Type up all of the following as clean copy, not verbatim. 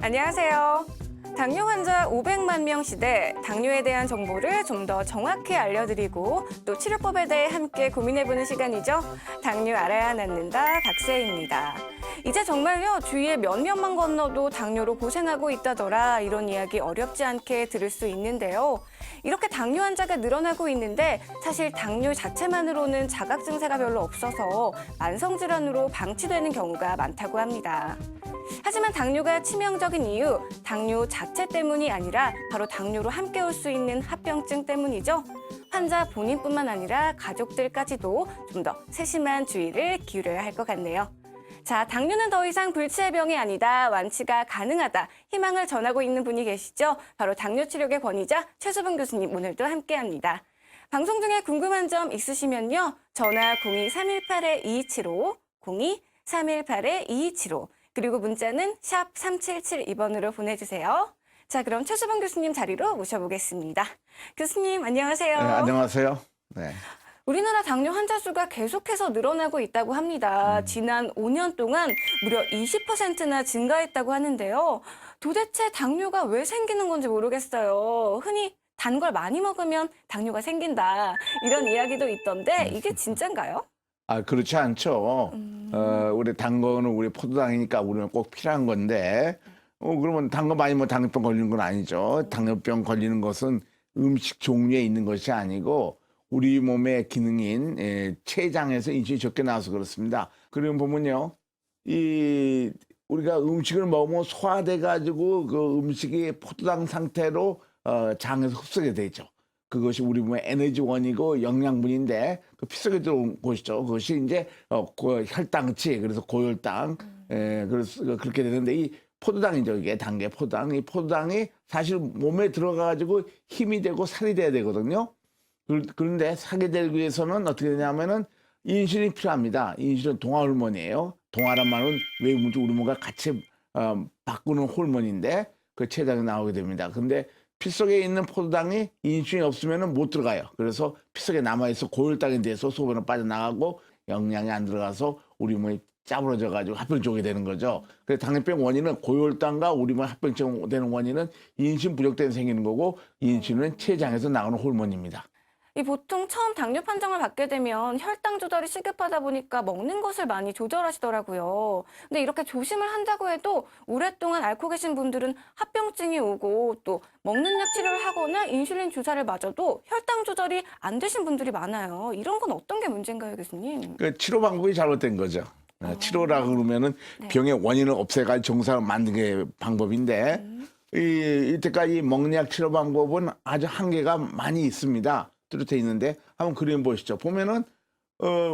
안녕하세요. 당뇨 환자 500만 명 시대 당뇨에 대한 정보를 좀 더 정확히 알려드리고 또 치료법에 대해 함께 고민해보는 시간이죠. 당뇨 알아야 낫는다 박세희입니다. 이제 정말요 주위에 몇 년만 건너도 당뇨로 고생하고 있다더라 이런 이야기 어렵지 않게 들을 수 있는데요. 이렇게 당뇨 환자가 늘어나고 있는데 사실 당뇨 자체만으로는 자각 증세가 별로 없어서 만성질환으로 방치되는 경우가 많다고 합니다. 하지만 당뇨가 치명적인 이유, 당뇨 자체 때문이 아니라 바로 당뇨로 함께 올 수 있는 합병증 때문이죠. 환자 본인뿐만 아니라 가족들까지도 좀 더 세심한 주의를 기울여야 할 것 같네요. 자, 당뇨는 더 이상 불치의 병이 아니다, 완치가 가능하다, 희망을 전하고 있는 분이 계시죠. 바로 당뇨치료계 권위자 최수봉 교수님 오늘도 함께합니다. 방송 중에 궁금한 점 있으시면요. 전화 02-318-2275, 02-318-2275, 그리고 문자는 샵 3772번으로 보내주세요. 자, 그럼 최수봉 교수님 자리로 모셔보겠습니다. 교수님, 안녕하세요. 네, 안녕하세요. 네. 우리나라 당뇨 환자 수가 계속해서 늘어나고 있다고 합니다. 지난 5년 동안 무려 20%나 증가했다고 하는데요. 도대체 당뇨가 왜 생기는 건지 모르겠어요. 흔히 단 걸 많이 먹으면 당뇨가 생긴다, 이런 이야기도 있던데 이게 진짠가요? 그렇지 않죠. 우리 단 거는 우리 포도당이니까 우리는 꼭 필요한 건데, 그러면 단 거 많이 먹으면 당뇨병 걸리는 건 아니죠. 당뇨병 걸리는 것은 음식 종류에 있는 것이 아니고 우리 몸의 기능인 췌장에서 인슐린이 적게 나와서 그렇습니다. 그러면 보면요, 우리가 음식을 먹으면 소화돼-가지고 그 음식이 포도당 상태로 장에서 흡수가 되죠. 그것이 우리 몸의 에너지원이고 영양분인데 그 피 속에 들어온 곳이죠. 그것이 이제 혈당치, 그래서 고혈당, 그래서 그렇게 되는데 이 포도당이죠. 이게 단계 포도당. 이 포도당이 사실 몸에 들어가가지고 힘이 되고 살이 돼야 되거든요. 그런데 살게 되기 위해서는 어떻게 되냐면은 인슐린이 필요합니다. 인슐린 동화 호르몬이에요. 동화란 말은 외국 우리 몸과 같이 바꾸는 호르몬인데 그 췌장에 나오게 됩니다. 근데 피 속에 있는 포도당이 인슐린이 없으면 못 들어가요. 그래서 피 속에 남아있어 고혈당이 돼서 소변으로 빠져나가고 영양이 안 들어가서 우리 몸이 짜부러져가지고 합병증 오게 되는 거죠. 그래서 당뇨병 원인은 고혈당과 우리 몸 합병증 되는 원인은 인슐린 부족 때문에 생기는 거고, 인슐린은 췌장에서 나오는 호르몬입니다. 보통 처음 당뇨 판정을 받게 되면 혈당 조절이 시급하다 보니까 먹는 것을 많이 조절하시더라고요. 근데 이렇게 조심을 한다고 해도 오랫동안 앓고 계신 분들은 합병증이 오고 또 먹는 약 치료를 하거나 인슐린 주사를 맞아도 혈당 조절이 안 되신 분들이 많아요. 이런 건 어떤 게 문제인가요, 교수님? 그 치료 방법이 잘못된 거죠. 치료라 그러면은 네. 병의 원인을 없애가지고 정상을 만드는 게 방법인데, 이때까지 먹는 약 치료 방법은 아주 한계가 많이 있습니다. 뚜렷해 있는데 한번 그림 보시죠. 보면은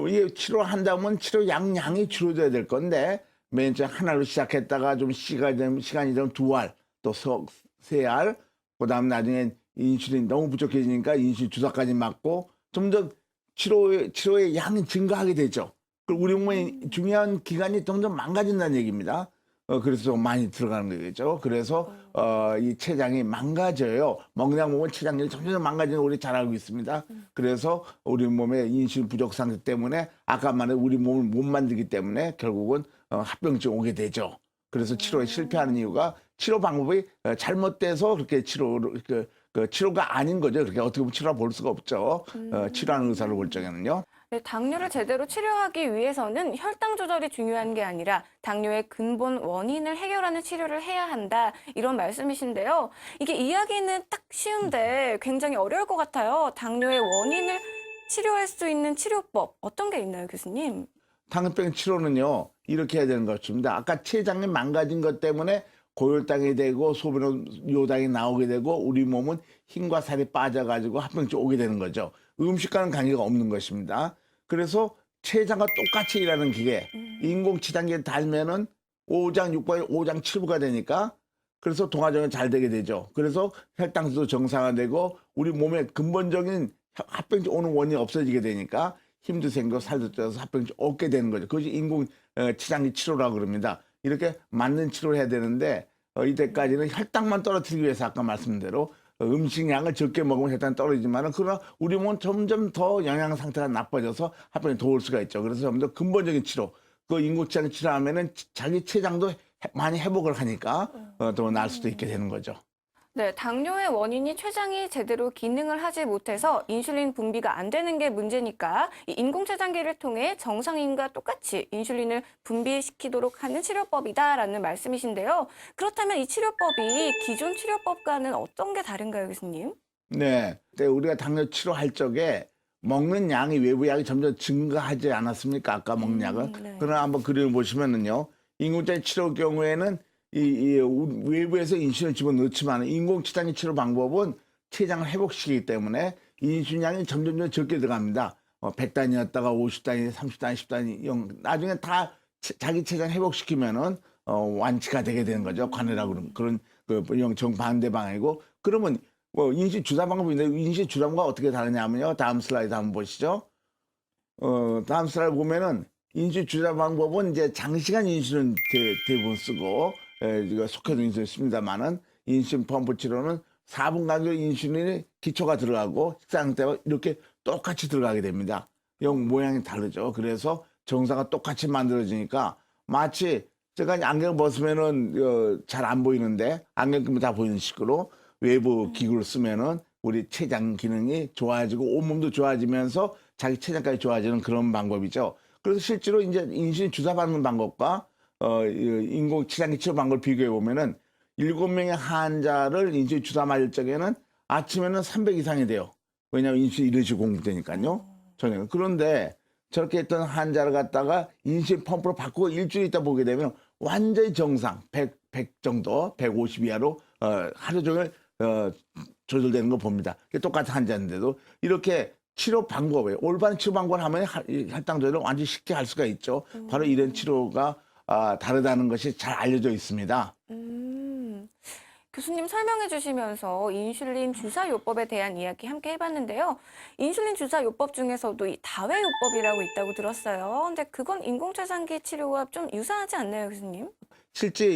이게 치료한다면 치료 양이 줄어들어야 될 건데, 맨 처음 하나로 시작했다가 좀 시간이 되면 2알, 또 3알, 그다음 나중에 인슐린 너무 부족해지니까 인슐린 주사까지 맞고 점점 치료의 양이 증가하게 되죠. 그리고 우리 몸의 중요한 기관이 점점 망가진다는 얘기입니다. 그래서 많이 들어가는 거겠죠. 그래서 이 췌장이 망가져요. 먹는 약 먹으면 췌장이 점점 망가지는 걸 우리 잘 알고 있습니다. 그래서 우리 몸의 인슐린 부족 상태 때문에 아까 말한 우리 몸을 못 만들기 때문에 결국은 합병증 오게 되죠. 그래서 치료에 실패하는 이유가 치료 방법이 잘못돼서 그렇게 치료가 아닌 거죠. 그렇게 어떻게 보면 치료라 볼 수가 없죠. 치료하는 의사를 볼 적에는요. 네, 당뇨를 제대로 치료하기 위해서는 혈당 조절이 중요한 게 아니라 당뇨의 근본 원인을 해결하는 치료를 해야 한다, 이런 말씀이신데요. 이게 이야기는 딱 쉬운데 굉장히 어려울 것 같아요. 당뇨의 원인을 치료할 수 있는 치료법 어떤 게 있나요, 교수님? 당뇨병 치료는요, 이렇게 해야 되는 것입니다. 아까 췌장이 망가진 것 때문에 고혈당이 되고 소변으로 요당이 나오게 되고 우리 몸은 힘과 살이 빠져가지고 합병증 오게 되는 거죠. 음식과는 관계가 없는 것입니다. 그래서 췌장과 똑같이 일하는 기계, 인공췌장기를 달면은 5장 6부, 5장 7부가 되니까, 그래서 동화정이 잘 되게 되죠. 그래서 혈당수도 정상화되고 우리 몸의 근본적인 합병증 오는 원인이 없어지게 되니까 힘도 생기고 살도 쪄서 합병증 없게 되는 거죠. 그것이 인공췌장기 치료라고 그럽니다. 이렇게 맞는 치료를 해야 되는데 이때까지는 혈당만 떨어뜨리기 위해서 아까 말씀대로 음식량을 적게 먹으면 혈당 떨어지지만은 그러나 우리 몸은 점점 더 영양 상태가 나빠져서 하편에 도울 수가 있죠. 그래서 좀 더 근본적인 치료, 그 인공치장 치료하면은 자기 췌장도 많이 회복을 하니까 더 나을 수도 있게 되는 거죠. 네, 당뇨의 원인이 췌장이 제대로 기능을 하지 못해서 인슐린 분비가 안 되는 게 문제니까 이 인공췌장기를 통해 정상인과 똑같이 인슐린을 분비시키도록 하는 치료법이다라는 말씀이신데요. 그렇다면 이 치료법이 기존 치료법과는 어떤 게 다른가요, 교수님? 네. 그때 우리가 당뇨 치료할 적에 먹는 양이 외부 약이 점점 증가하지 않았습니까? 아까 먹는 약은. 네. 그러나 한번 그림을 보시면은요. 인공치장 치료 경우에는 이 외부에서 인슐린을 집어넣지만 인공치장기 치료 방법은 췌장을 회복시키기 때문에 인슐린량이 점점 적게 들어갑니다. 100단이었다가 50단이, 30단, 10단이, 나중에 다 자기 췌장 회복시키면은 완치가 되게 되는 거죠. 관해라 그런 그 정반대 방향이고 그러면 인슐린 주사 방법인데 인슐린 주사 방법 어떻게 다르냐면요. 다음 슬라이드 한번 보시죠. 다음 슬라이드 보면은 인슐린 주사 방법은 이제 장시간 인슐린 대부분 쓰고 이거 속해도 인슐린 씁니다만은 인슐린 펌프 치료는 4분 간격 인슐린이 기초가 들어가고 식사 상태와 이렇게 똑같이 들어가게 됩니다. 영 모양이 다르죠. 그래서 정사가 똑같이 만들어지니까 마치 제가 안경 벗으면은 잘 안 보이는데 안경 끼면 다 보이는 식으로 외부 기구를 쓰면은 우리 췌장 기능이 좋아지고 온몸도 좋아지면서 자기 췌장까지 좋아지는 그런 방법이죠. 그래서 실제로 이제 인슐린 주사 받는 방법과 인공 췌장기 치료 방법을 비교해 보면은 7명의 환자를 인슐린 주사 맞을 적에는 아침에는 300 이상이 돼요. 왜냐하면 인슐린 이르시 공급되니까요. 저녁에. 그런데 저렇게 했던 환자를 갖다가 인슐린 펌프로 바꾸고 일주일 있다 보게 되면 완전히 정상 100 정도 150 이하로 하루 종일 조절되는 거 봅니다. 똑같은 환자인데도 이렇게 치료 방법에 올바른 치료 방법을 하면 혈당 조절을 완전히 쉽게 할 수가 있죠. 바로 이런 치료가 다르다는 것이 잘 알려져 있습니다. 교수님 설명해 주시면서 인슐린 주사 요법에 대한 이야기 함께 해봤는데요. 인슐린 주사 요법 중에서도 이 다회 요법이라고 있다고 들었어요. 근데 그건 인공췌장기 치료와 좀 유사하지 않나요, 교수님? 실제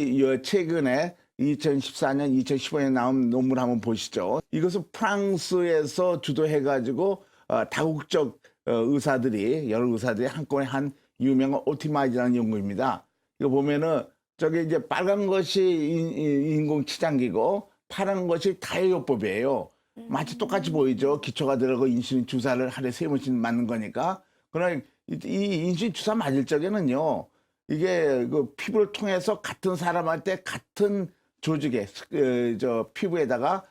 최근에 2014년, 2015년 나온 논문 한번 보시죠. 이것은 프랑스에서 주도해가지고 다국적 의사들이 여러 의사들이 한꺼번에 한 유명한 오티마이즈라는 연구입니다. 이거 보면은 저게 이제 빨간 것이 인공치장기고 파란 것이 다해요법이에요. 마치 똑같이 보이죠. 기초가 들어가고 인슐린 주사를 하루에 3번씩 맞는 거니까. 그러나 이 인슐린 주사 맞을 적에는요. 이게 그 피부를 통해서 같은 사람한테 같은 조직에 저 피부에다가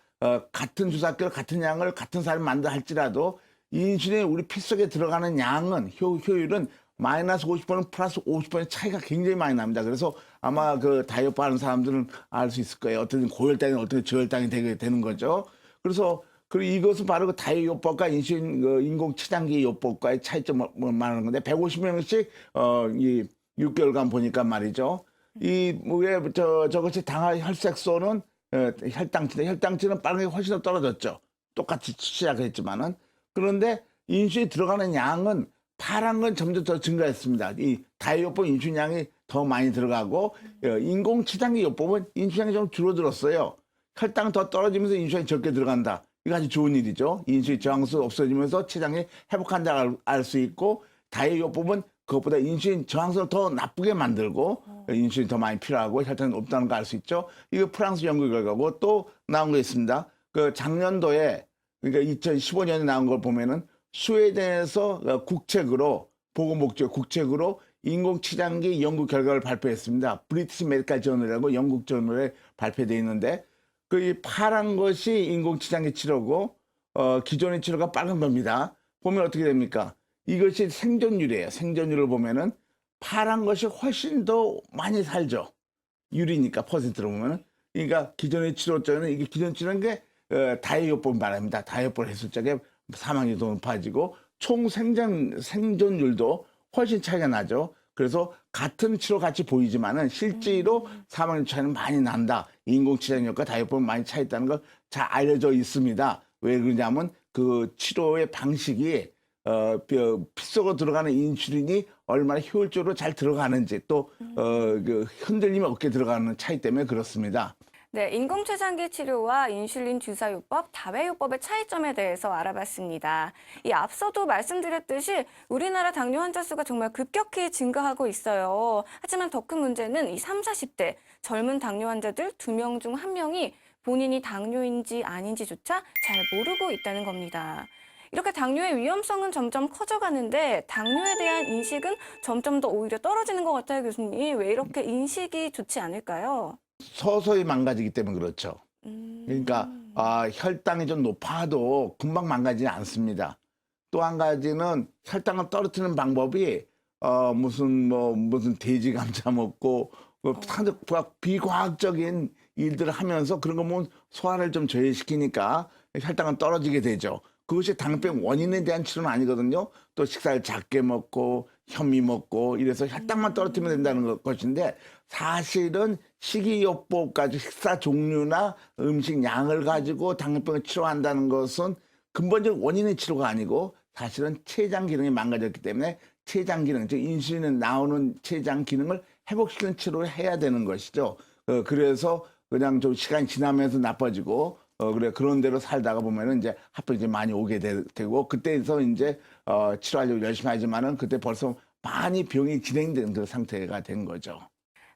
같은 주사기를 같은 양을 같은 사람이 만다 할지라도 인슐린이 우리 피 속에 들어가는 양은 효율은 마이너스 50% 플러스 50% 차이가 굉장히 많이 납니다. 그래서 아마 그 다이어트 하는 사람들은 알 수 있을 거예요. 어떤 고혈당이 어떤 저혈당이 되게 되는 거죠. 그래서 이것은 바로 그 다이어트법과 인슐린 인공치장기 요법과의 차이점을 말하는 건데 150명씩 이 6개월간 보니까 말이죠. 왜 저것이 당화 혈색소는 혈당치는 빠르게 훨씬 더 떨어졌죠. 똑같이 시작했지만은 그런데 인슐린이 들어가는 양은 파란 건 점점 더 증가했습니다. 이 다이어법 인슐린량이 더 많이 들어가고 인공치장기 요법은 인슐린량이 좀 줄어들었어요. 혈당 더 떨어지면서 인슐린이 적게 들어간다. 이거 아주 좋은 일이죠. 인슐린 저항수 없어지면서 췌장이 회복한다고 알 수 있고 다이어법은 그것보다 인슐린 저항성을 더 나쁘게 만들고 인슐린이 더 많이 필요하고 혈당이 높다는 걸 알 수 있죠. 이거 프랑스 연구 결과고 또 나온 거 있습니다. 그 작년도에 그러니까 2015년에 나온 걸 보면은 스웨덴에서 국책으로 보건복지부 국책으로 인공치장기 연구 결과를 발표했습니다. 브리티시 메디컬 저널이라고 영국 저널에 발표되어 있는데 그 이 파란 것이 인공치장기 치료고 기존의 치료가 빨간 겁니다. 보면 어떻게 됩니까? 이것이 생존율이에요. 생존율을 보면은 파란 것이 훨씬 더 많이 살죠. 유리니까 퍼센트로 보면은. 그러니까 기존의 치료 때는 이게 기존 치료는 게 다이어트법 말합니다. 다이어트를 했을 적에 사망률이 더 높아지고 총 생존율도 훨씬 차이가 나죠. 그래서 같은 치료 같이 보이지만은 실제로 사망률 차이는 많이 난다. 인공치장력과 다이어트법은 많이 차이 있다는 걸 잘 알려져 있습니다. 왜 그러냐면 그 치료의 방식이 피 속으로 들어가는 인슐린이 얼마나 효율적으로 잘 들어가는지 또 그 흔들림이 없게 들어가는 차이 때문에 그렇습니다. 네, 인공췌장기 치료와 인슐린 주사요법, 다회요법의 차이점에 대해서 알아봤습니다. 이 앞서도 말씀드렸듯이 우리나라 당뇨 환자 수가 정말 급격히 증가하고 있어요. 하지만 더 큰 문제는 이 30, 40대 젊은 당뇨 환자들 2명 중 1명이 본인이 당뇨인지 아닌지조차 잘 모르고 있다는 겁니다. 이렇게 당뇨의 위험성은 점점 커져가는데 당뇨에 대한 인식은 점점 더 오히려 떨어지는 것 같아요, 교수님. 왜 이렇게 인식이 좋지 않을까요? 서서히 망가지기 때문에 그렇죠. 그러니까 혈당이 좀 높아도 금방 망가지지 않습니다. 또 한 가지는 혈당을 떨어뜨리는 방법이 무슨 돼지 감자 먹고 비과학적인 일들을 하면서 그런 거 보면 소화를 좀 저해시키니까 혈당은 떨어지게 되죠. 그것이 당뇨병 원인에 대한 치료는 아니거든요. 또 식사를 작게 먹고 현미 먹고 이래서 혈당만 떨어뜨리면 된다는 것인데 사실은 식이요법 가지고 식사 종류나 음식 양을 가지고 당뇨병을 치료한다는 것은 근본적 원인의 치료가 아니고 사실은 췌장 기능이 망가졌기 때문에 췌장 기능, 즉 인슐린이 나오는 췌장 기능을 회복시키는 치료를 해야 되는 것이죠. 그래서 그냥 좀 시간이 지나면서 나빠지고 그런 대로 살다가 보면은 이제 하필 이제 많이 오게 되고 그때에서 이제 치료하려고 열심히 하지만은 그때 벌써 많이 병이 진행된 그 상태가 된 거죠.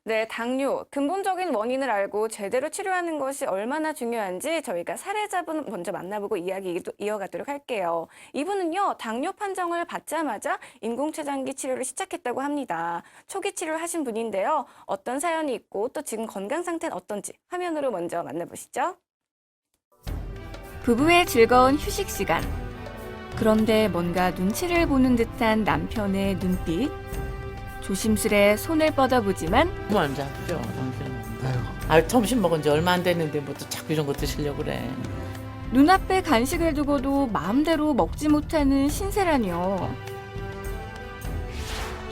네, 당뇨, 근본적인 원인을 알고 제대로 치료하는 것이 얼마나 중요한지 저희가 사례자분 먼저 만나보고 이야기 이어가도록 할게요. 이분은요, 당뇨 판정을 받자마자 인공췌장기 치료를 시작했다고 합니다. 초기 치료를 하신 분인데요. 어떤 사연이 있고 또 지금 건강 상태는 어떤지 화면으로 먼저 만나보시죠. 부부의 즐거운 휴식 시간. 그런데 뭔가 눈치를 보는 듯한 남편의 눈빛. 조심스레 손을 뻗어보지만 너무 안 잡죠, 당신은. 점심 먹은 지 얼마 안 됐는데 뭐 또 자꾸 이런 거 드시려고 그래. 눈앞에 간식을 두고도 마음대로 먹지 못하는 신세라뇨.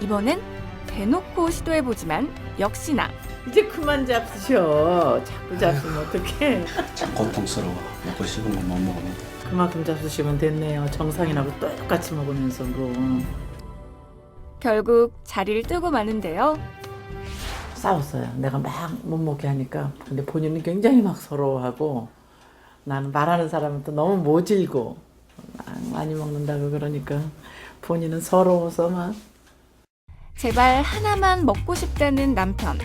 이번엔 대놓고 시도해보지만 역시나 이제 그만 잡수셔. 자꾸 잡수면 어떡해. 참 고통스러워. 먹고 싶은 건 못 먹으면. 그만큼 잡수시면 됐네요. 정상인하고 똑같이 먹으면서 뭐. 결국 자리를 뜨고 마는데요. 싸웠어요. 내가 막 못 먹게 하니까. 근데 본인은 굉장히 막 서러워하고 나는 말하는 사람은 또 너무 모질고 많이 먹는다고 그러니까 본인은 서러워서 막. 제발 하나만 먹고 싶다는 남편.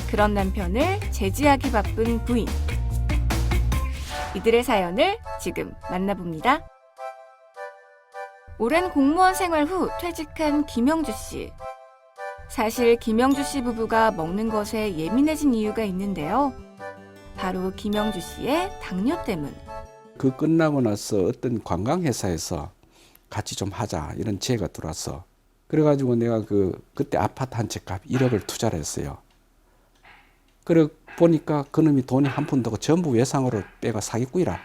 그런 남편을 제지하기 바쁜 부인. 이들의 사연을 지금 만나봅니다. 오랜 공무원 생활 후 퇴직한 김영주 씨. 사실 김영주 씨 부부가 먹는 것에 예민해진 이유가 있는데요. 바로 김영주 씨의 당뇨 때문. 그 끝나고 나서 어떤 관광회사에서 같이 좀 하자 이런 제의가 들어왔어. 그래가지고 내가 그때 아파트 한 채 값 1억을 투자를 했어요. 그래 보니까 그놈이 돈이 한 푼도 없고 전부 외상으로 빼가 사기꾼이라.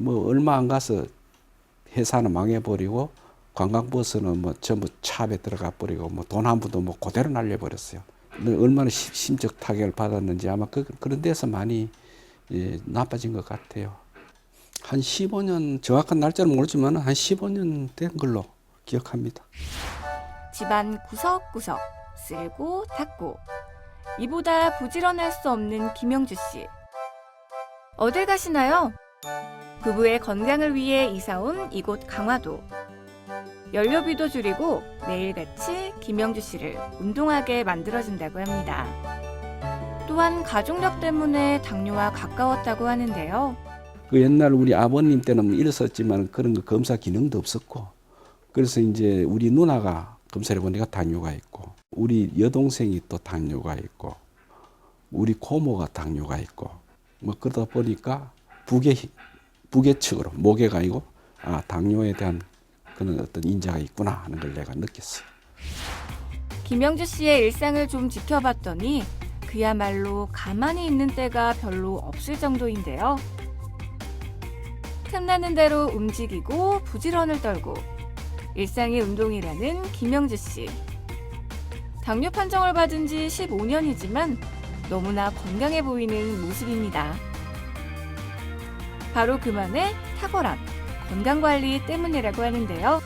얼마 안 가서 회사는 망해버리고 관광버스는 뭐 전부 차에 들어가 버리고 뭐 돈 한 푼도 뭐 그대로 날려버렸어요. 얼마나 심적 타격을 받았는지 아마 그런 데서 많이 나빠진 것 같아요. 한 15년 정확한 날짜는 모르지만 한 15년 된 걸로 기억합니다. 집안 구석구석 쓸고 닦고 이보다 부지런할 수 없는 김영주 씨. 어딜 가시나요? 부부의 건강을 위해 이사온 이곳 강화도. 연료비도 줄이고 매일같이 김영주 씨를 운동하게 만들어준다고 합니다. 또한 가족력 때문에 당뇨와 가까웠다고 하는데요. 그 옛날 우리 아버님 때는 뭐 이랬었지만 그런 거 검사 기능도 없었고 그래서 이제 우리 누나가 검사를 해보니까 당뇨가 있고 우리 여동생이 또 당뇨가 있고 우리 고모가 당뇨가 있고 뭐 그러다 보니까 부계측으로 모계가 아니고 당뇨에 대한 그런 어떤 인자가 있구나 하는 걸 내가 느꼈어요. 김영주 씨의 일상을 좀 지켜봤더니 그야말로 가만히 있는 때가 별로 없을 정도인데요. 틈나는 대로 움직이고 부지런을 떨고 일상이 운동이라는 김영주 씨. 당뇨 판정을 받은 지 15년이지만 너무나 건강해 보이는 모습입니다. 바로 그만의 탁월함, 건강관리 때문이라고 하는데요.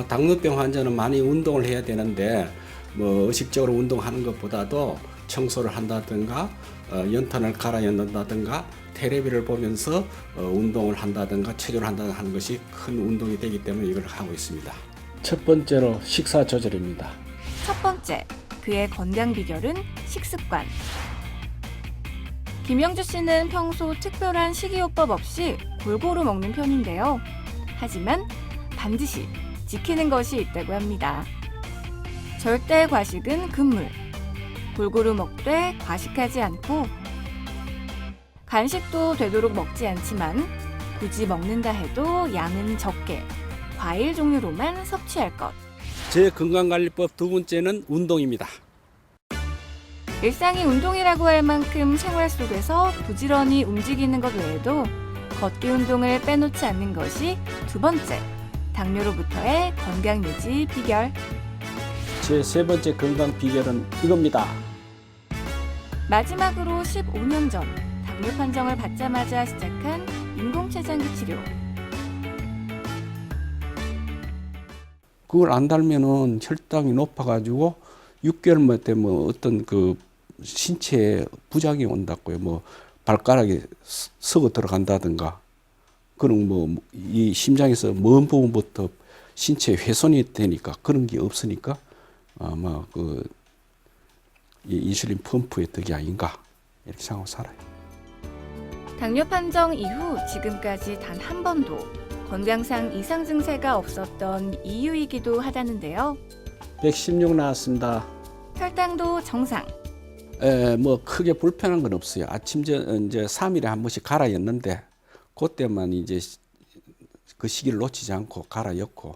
당뇨병 환자는 많이 운동을 해야 되는데 뭐 의식적으로 운동하는 것보다도 청소를 한다든가 연탄을 갈아 연는다든가 테레비를 보면서 운동을 한다든가 체조를 한다든가 하는 것이 큰 운동이 되기 때문에 이걸 하고 있습니다. 첫 번째로 식사 조절입니다. 첫 번째, 그의 건강 비결은 식습관. 김영주 씨는 평소 특별한 식이요법 없이 골고루 먹는 편인데요. 하지만 반드시 지키는 것이 있다고 합니다. 절대 과식은 금물. 골고루 먹되 과식하지 않고 간식도 되도록 먹지 않지만 굳이 먹는다 해도 양은 적게 과일 종류로만 섭취할 것. 제 건강관리법 두 번째는 운동입니다. 일상이 운동이라고 할 만큼 생활 속에서 부지런히 움직이는 것 외에도 걷기 운동을 빼놓지 않는 것이 두 번째, 당뇨로부터의 건강 유지 비결. 제 세 번째 건강 비결은 이겁니다. 마지막으로 15년 전 당뇨 판정을 받자마자 시작한 인공췌장기 치료. 그걸 안 달면은 혈당이 높아가지고 6개월만 되면 어떤 그 신체에 부작용이 온다고요. 뭐 발가락이 썩어 들어간다든가 그런 뭐 이 심장에서 먼 부분부터 신체 훼손이 되니까 그런 게 없으니까 아마 그 이 인슐린 펌프의 덕이 아닌가 이렇게 생각하고 살아요. 당뇨 판정 이후 지금까지 단 한 번도 건강상 이상 증세가 없었던 이유이기도 하다는데요. 116 나왔습니다. 혈당도 정상. 뭐 크게 불편한 건 없어요. 아침 이제 3일에 한 번씩 갈아였는데 그때만 이제 그 시기를 놓치지 않고 갈아였고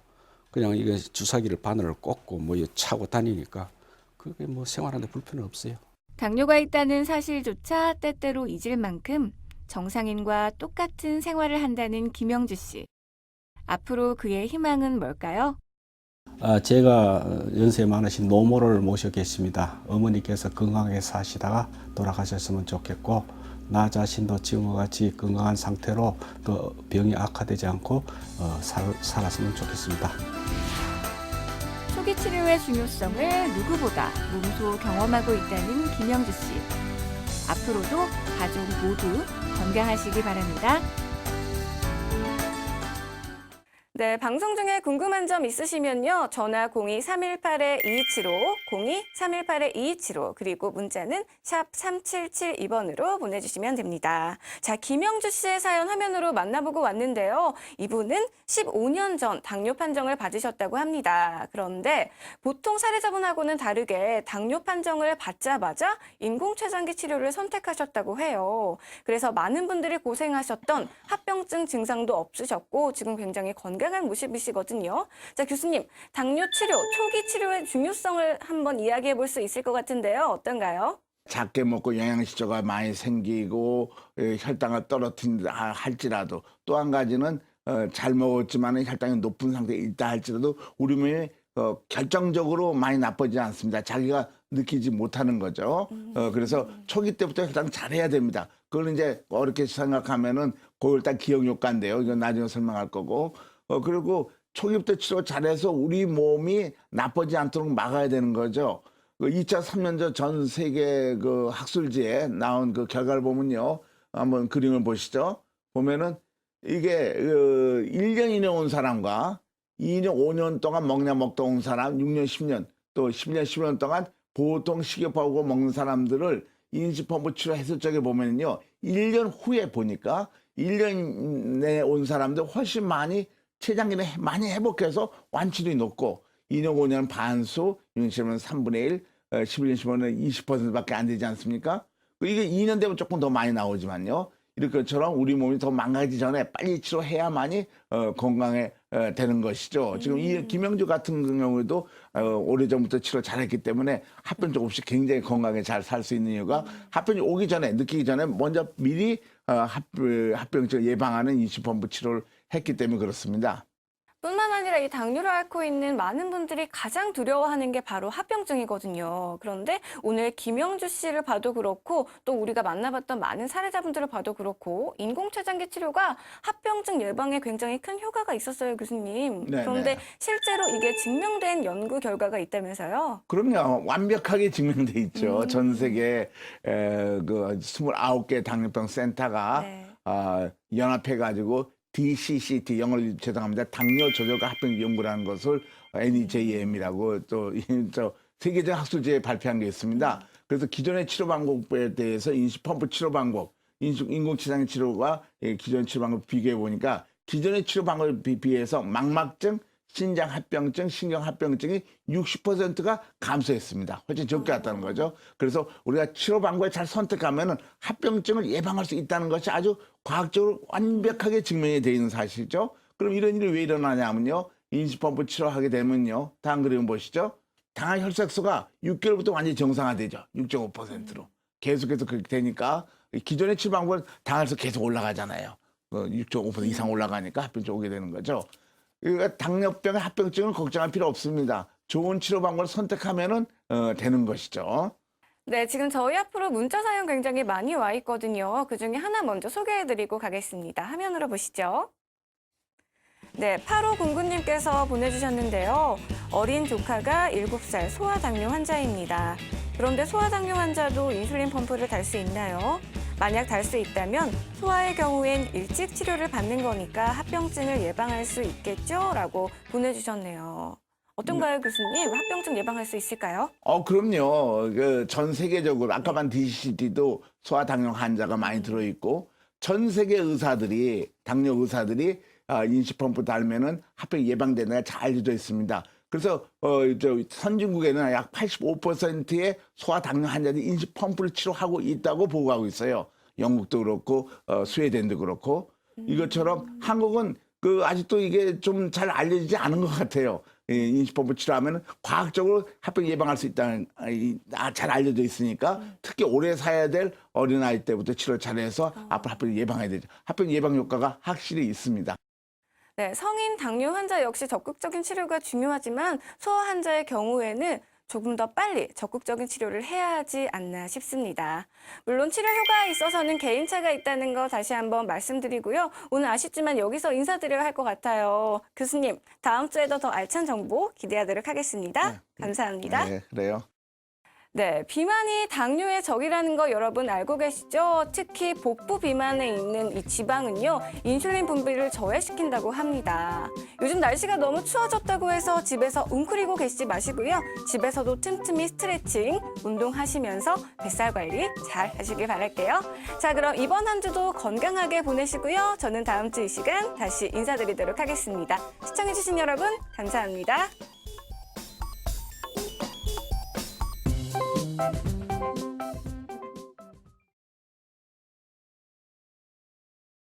그냥 이게 주사기를 바늘을 꽂고 뭐 차고 다니니까 그게 뭐 생활하는데 불편은 없어요. 당뇨가 있다는 사실조차 때때로 잊을 만큼 정상인과 똑같은 생활을 한다는 김영주 씨. 앞으로 그의 희망은 뭘까요? 제가 연세 많으신 노모를 모셔 계십니다. 어머니께서 건강하게 사시다가 돌아가셨으면 좋겠고 나 자신도 지금과 같이 건강한 상태로 또 병이 악화되지 않고 살았으면 좋겠습니다. 초기 치료의 중요성을 누구보다 몸소 경험하고 있다는 김영주 씨. 앞으로도 가족 모두 건강하시기 바랍니다. 네, 방송 중에 궁금한 점 있으시면요. 전화 02-318-2275, 02-318-2275, 그리고 문자는 샵 3772번으로 보내주시면 됩니다. 자, 김영주 씨의 사연 화면으로 만나보고 왔는데요. 이분은 15년 전 당뇨 판정을 받으셨다고 합니다. 그런데 보통 사례자분하고는 다르게 당뇨 판정을 받자마자 인공췌장기 치료를 선택하셨다고 해요. 그래서 많은 분들이 고생하셨던 합병증 증상도 없으셨고 지금 굉장히 건강한 모습이시거든요. 자, 교수님, 당뇨 치료, 초기 치료의 중요성을 한번 이야기해 볼 수 있을 것 같은데요. 어떤가요? 작게 먹고 영양실조가 많이 생기고 혈당을 떨어뜨린다 할지라도 또 한 가지는 잘 먹었지만 혈당이 높은 상태에 있다 할지라도 우리 몸이 결정적으로 많이 나빠지지 않습니다. 자기가 느끼지 못하는 거죠. 그래서 초기 때부터 혈당 잘해야 됩니다. 그걸 이제 어렵게 생각하면은 그걸 일단 기억 효과인데요. 이건 나중에 설명할 거고. 그리고 초기부터 치료 잘해서 우리 몸이 나빠지지 않도록 막아야 되는 거죠. 2003년 전 세계 그 학술지에 나온 그 결과를 보면요. 한번 그림을 보시죠. 보면은 이게 1년, 2년 온 사람과 2년, 5년 동안 먹냐 먹다 온 사람, 6년, 10년, 또 10년, 15년 동안 보통 식이요법하고 먹는 사람들을 인식펌프 치료했을 적에 보면요. 1년 후에 보니까 1년 내에 온 사람들 훨씬 많이 췌장기는 많이 회복해서 완치율이 높고 2년, 5년은 반수, 6년, 10년은 3분의 1, 11년, 15년은 20%밖에 안 되지 않습니까? 이게 2년 되면 조금 더 많이 나오지만요. 이렇게처럼 우리 몸이 더 망가지기 전에 빨리 치료해야만이 건강해 되는 것이죠. 지금 이 김영주 같은 경우에도 오래전부터 치료 잘했기 때문에 합병증 없이 굉장히 건강하게 잘 살 수 있는 이유가 합병증 오기 전에, 느끼기 전에 먼저 미리 합병증 예방하는 인식펌프 치료를 했기 때문에 그렇습니다. 뿐만 아니라 이 당뇨를 앓고 있는 많은 분들이 가장 두려워하는 게 바로 합병증이거든요. 그런데 오늘 김영주 씨를 봐도 그렇고 또 우리가 만나봤던 많은 사례자분들을 봐도 그렇고 인공췌장기 치료가 합병증 예방에 굉장히 큰 효과가 있었어요, 교수님. 네네. 그런데 실제로 이게 증명된 연구 결과가 있다면서요? 그럼요. 완벽하게 증명돼 있죠. 전 세계 그 29개 당뇨병 센터가 네. 연합해가지고 DCCT, 영어로 죄송합니다. 당뇨 조절과 합병 연구라는 것을 NEJM이라고 또 세계적 학술지에 발표한 게 있습니다. 그래서 기존의 치료 방법에 대해서 인식 펌프 치료 방법, 인공치장 치료와 기존 치료 방법 비교해 보니까 기존의 치료 방법에 비해서 망막증, 신장 합병증, 신경 합병증이 60%가 감소했습니다. 훨씬 적게 왔다는 거죠. 그래서 우리가 치료 방법을 잘 선택하면은 합병증을 예방할 수 있다는 것이 아주 과학적으로 완벽하게 증명이 되어 있는 사실이죠. 그럼 이런 일이 왜 일어나냐면요. 인수펌프 치료하게 되면요. 다음 그림 보시죠. 당화 혈색소가 6개월부터 완전히 정상화되죠. 6.5%로. 계속해서 그렇게 되니까 기존의 치료 방법은 당화혈색 계속 올라가잖아요. 6.5% 이상 올라가니까 합병증 오게 되는 거죠. 그러니까 당뇨병의 합병증은 걱정할 필요 없습니다. 좋은 치료 방법을 선택하면은 되는 것이죠. 네, 지금 저희 앞으로 문자 사연 굉장히 많이 와 있거든요. 그중에 하나 먼저 소개해드리고 가겠습니다. 화면으로 보시죠. 네, 8509님께서 보내주셨는데요. 어린 조카가 7살 소아당뇨 환자입니다. 그런데 소아당뇨 환자도 인슐린 펌프를 달 수 있나요? 만약 달 수 있다면 소아의 경우엔 일찍 치료를 받는 거니까 합병증을 예방할 수 있겠죠? 라고 보내주셨네요. 어떤가요, 교수님? 합병증 예방할 수 있을까요? 그럼요. 전 세계적으로 아까 반 DCT도 소아당뇨 환자가 많이 들어있고 전 세계 의사들이 당뇨 의사들이 인식펌프 달면은 합병 예방되는 데가 잘 알려져 있습니다. 그래서 선진국에는 약 85%의 소아당뇨 환자들이 인식펌프를 치료하고 있다고 보고하고 있어요. 영국도 그렇고 스웨덴도 그렇고 이것처럼 한국은 아직도 이게 좀 잘 알려지지 않은 것 같아요. 인식펌프 치료하면 과학적으로 합병 예방할 수 있다는 잘 알려져 있으니까 특히 오래 살아야 될 어린아이 때부터 치료 잘해서 앞으로 합병 예방해야 되죠. 합병 예방 효과가 확실히 있습니다. 네, 성인 당뇨 환자 역시 적극적인 치료가 중요하지만 소아 환자의 경우에는 조금 더 빨리 적극적인 치료를 해야 하지 않나 싶습니다. 물론 치료 효과에 있어서는 개인차가 있다는 거 다시 한번 말씀드리고요. 오늘 아쉽지만 여기서 인사드려야 할 것 같아요. 교수님, 다음 주에도 더 알찬 정보 기대하도록 하겠습니다. 네. 감사합니다. 네, 그래요. 네, 비만이 당뇨의 적이라는 거 여러분 알고 계시죠? 특히 복부 비만에 있는 이 지방은요, 인슐린 분비를 저해시킨다고 합니다. 요즘 날씨가 너무 추워졌다고 해서 집에서 웅크리고 계시지 마시고요. 집에서도 틈틈이 스트레칭, 운동하시면서 뱃살 관리 잘 하시길 바랄게요. 자, 그럼 이번 한 주도 건강하게 보내시고요. 저는 다음 주 이 시간 다시 인사드리도록 하겠습니다. 시청해주신 여러분, 감사합니다.